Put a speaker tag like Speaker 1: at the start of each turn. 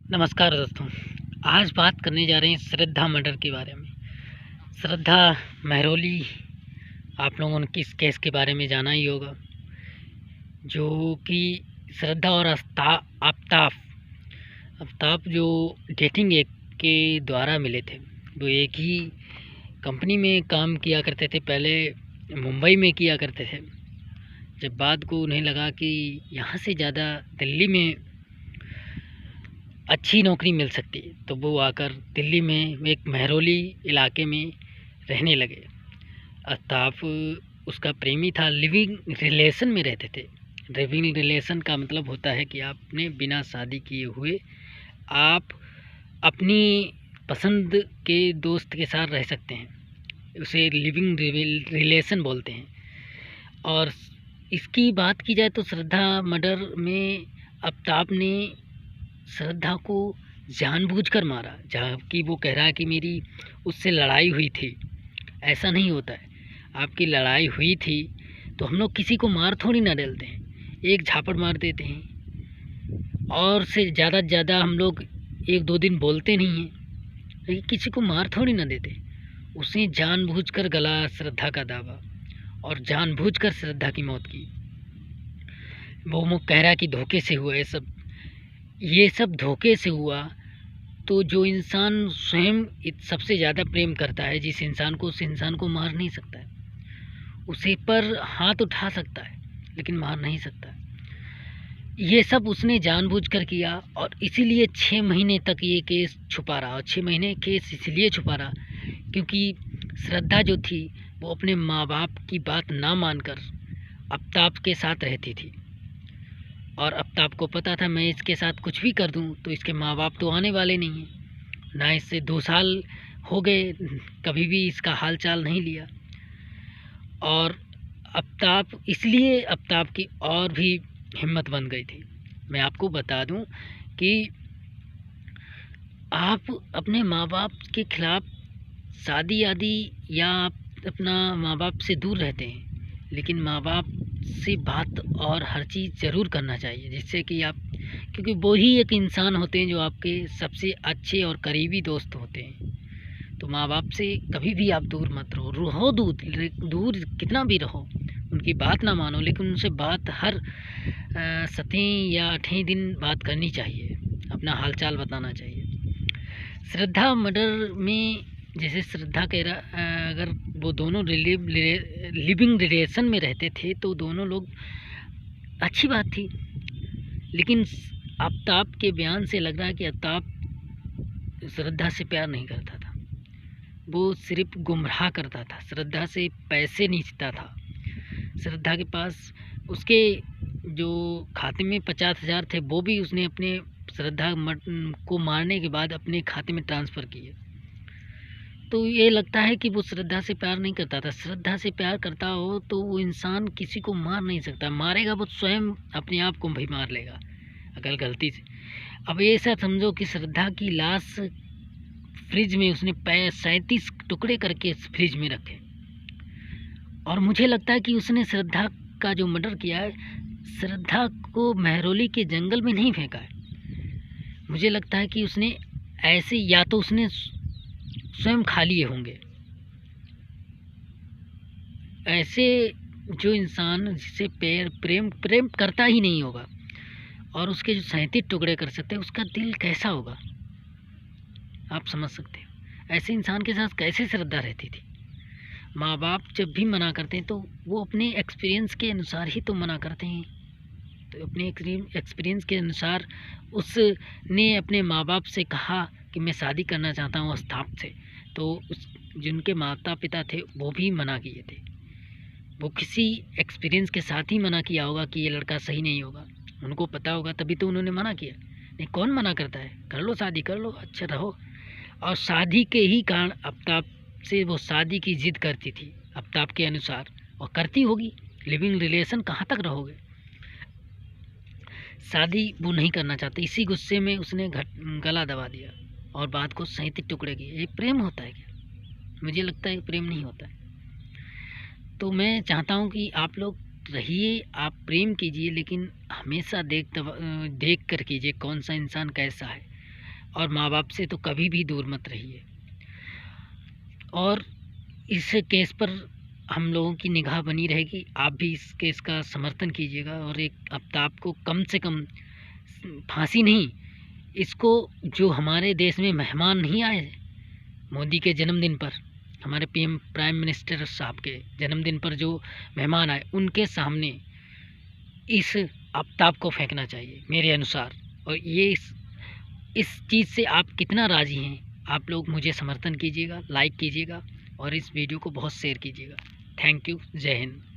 Speaker 1: नमस्कार दोस्तों। आज बात करने जा रहे हैं श्रद्धा मर्डर के बारे में। श्रद्धा महरौली, आप लोगों ने किस केस के बारे में जाना ही होगा, जो कि श्रद्धा और आफ्ताब आफ्ताब जो डेटिंग ऐप के द्वारा मिले थे। वो एक ही कंपनी में काम किया करते थे, पहले मुंबई में किया करते थे। जब बाद को उन्हें लगा कि यहाँ से ज़्यादा दिल्ली में अच्छी नौकरी मिल सकती है, तो वो आकर दिल्ली में एक महरौली इलाके में रहने लगे। आफ्ताब उसका प्रेमी था, लिविंग रिलेशन में रहते थे। लिविंग रिलेशन का मतलब होता है कि आपने बिना शादी किए हुए आप अपनी पसंद के दोस्त के साथ रह सकते हैं, उसे लिविंग रिलेशन बोलते हैं। और इसकी बात की जाए तो श्रद्धा मर्डर में आफ्ताब ने श्रद्धा को जानबूझकर मारा, जबकि वो कह रहा है कि मेरी उससे लड़ाई हुई थी। ऐसा नहीं होता है। आपकी लड़ाई हुई थी तो हम लोग किसी को मार थोड़ी ना डालते हैं, एक झापड़ मार देते हैं और से ज़्यादा हम लोग 1-2 दिन बोलते नहीं हैं, लेकिन किसी को मार थोड़ी ना देते। उसने जानबूझकर गला श्रद्धा का दावा और जानबूझकर श्रद्धा की मौत की। वो कह रहा है कि धोखे से हुआ ये सब धोखे से हुआ। तो जो इंसान स्वयं सबसे ज़्यादा प्रेम करता है, जिस इंसान को, उस इंसान को मार नहीं सकता है। उसे पर हाथ उठा सकता है लेकिन मार नहीं सकता। ये सब उसने जानबूझकर किया और इसीलिए 6 महीने तक ये केस छुपा रहा। और 6 महीने केस इसलिए छुपा रहा क्योंकि श्रद्धा जो थी वो अपने माँ बाप की बात ना मानकर आफ्ताब के साथ रहती थी। और आफ्ताब को पता था मैं इसके साथ कुछ भी कर दूं तो इसके माँ बाप तो आने वाले नहीं हैं। ना इससे 2 साल हो गए, कभी भी इसका हाल चाल नहीं लिया। और आफ्ताब, इसलिए आफ्ताब की और भी हिम्मत बन गई थी। मैं आपको बता दूं कि आप अपने माँ बाप के खिलाफ शादी आदि या आप अपना माँ बाप से दूर रहते हैं, लेकिन माँ बाप से बात और हर चीज़ ज़रूर करना चाहिए, जिससे कि आप, क्योंकि वो ही एक इंसान होते हैं जो आपके सबसे अच्छे और करीबी दोस्त होते हैं। तो माँ बाप से कभी भी आप दूर मत रहो दूर कितना भी रहो, उनकी बात ना मानो, लेकिन उनसे बात हर 7 या 8 दिन बात करनी चाहिए, अपना हालचाल बताना चाहिए। श्रद्धा मर्डर में जैसे श्रद्धा कह रहा, अगर वो दोनों लिविंग रिलेशन में रहते थे तो दोनों लोग, अच्छी बात थी। लेकिन आफ्ताब के बयान से लग रहा है कि आफ्ताब श्रद्धा से प्यार नहीं करता था, वो सिर्फ गुमराह करता था, श्रद्धा से पैसे नीचता था। श्रद्धा के पास उसके जो खाते में 50,000 थे वो भी उसने अपने श्रद्धा को मारने के बाद अपने खाते में ट्रांसफ़र किए। तो ये लगता है कि वो श्रद्धा से प्यार नहीं करता था। श्रद्धा से प्यार करता हो तो वो इंसान किसी को मार नहीं सकता, मारेगा वो स्वयं अपने आप को भी मार लेगा अगर गलती से। अब ये ऐसा समझो कि श्रद्धा की लाश फ्रिज में उसने 37 टुकड़े करके फ्रिज में रखे, और मुझे लगता है कि उसने श्रद्धा का जो मर्डर किया है, श्रद्धा को महरौली के जंगल में नहीं फेंका है। मुझे लगता है कि उसने ऐसे, या तो उसने स्वयं खा लिए होंगे। ऐसे जो इंसान जिससे प्रेम करता ही नहीं होगा और उसके जो 37 टुकड़े कर सकते हैं, उसका दिल कैसा होगा, आप समझ सकते हो। ऐसे इंसान के साथ कैसे श्रद्धा रहती थी। माँ बाप जब भी मना करते हैं तो वो अपने एक्सपीरियंस के अनुसार ही तो मना करते हैं। तो अपने एक्सपीरियंस के अनुसार उसने अपने माँ बाप से कहा कि मैं शादी करना चाहता हूँ आफ्ताब से, तो जिनके माता पिता थे वो भी मना किए थे। वो किसी एक्सपीरियंस के साथ ही मना किया होगा कि ये लड़का सही नहीं होगा, उनको पता होगा, तभी तो उन्होंने मना किया। नहीं, कौन मना करता है, कर लो शादी, कर लो, अच्छा रहो। और शादी के ही कारण आफ्ताब से वो शादी की जिद करती थी आफ्ताब के अनुसार, और करती होगी। लिविंग रिलेशन कहाँ तक रहोगे, शादी वो नहीं करना चाहती। इसी गुस्से में उसने गला दबा दिया और बात को 37 टुकड़े किए। ये प्रेम होता है क्या? मुझे लगता है प्रेम नहीं होता है। तो मैं चाहता हूँ कि आप लोग रहिए, आप प्रेम कीजिए, लेकिन हमेशा देख कर कीजिए कौन सा इंसान कैसा है। और माँ बाप से तो कभी भी दूर मत रहिए। और इस केस पर हम लोगों की निगाह बनी रहेगी, आप भी इस केस का समर्थन कीजिएगा और एक आफ्ताब को कम से कम फांसी नहीं, इसको जो हमारे देश में मेहमान नहीं आए मोदी के जन्मदिन पर, हमारे पीएम प्राइम मिनिस्टर साहब के जन्मदिन पर जो मेहमान आए उनके सामने इस आफ्ताब को फेंकना चाहिए मेरे अनुसार। और ये इस चीज़ से आप कितना राज़ी हैं, आप लोग मुझे समर्थन कीजिएगा, लाइक कीजिएगा और इस वीडियो को बहुत शेयर कीजिएगा। Thank you. जय हिंद।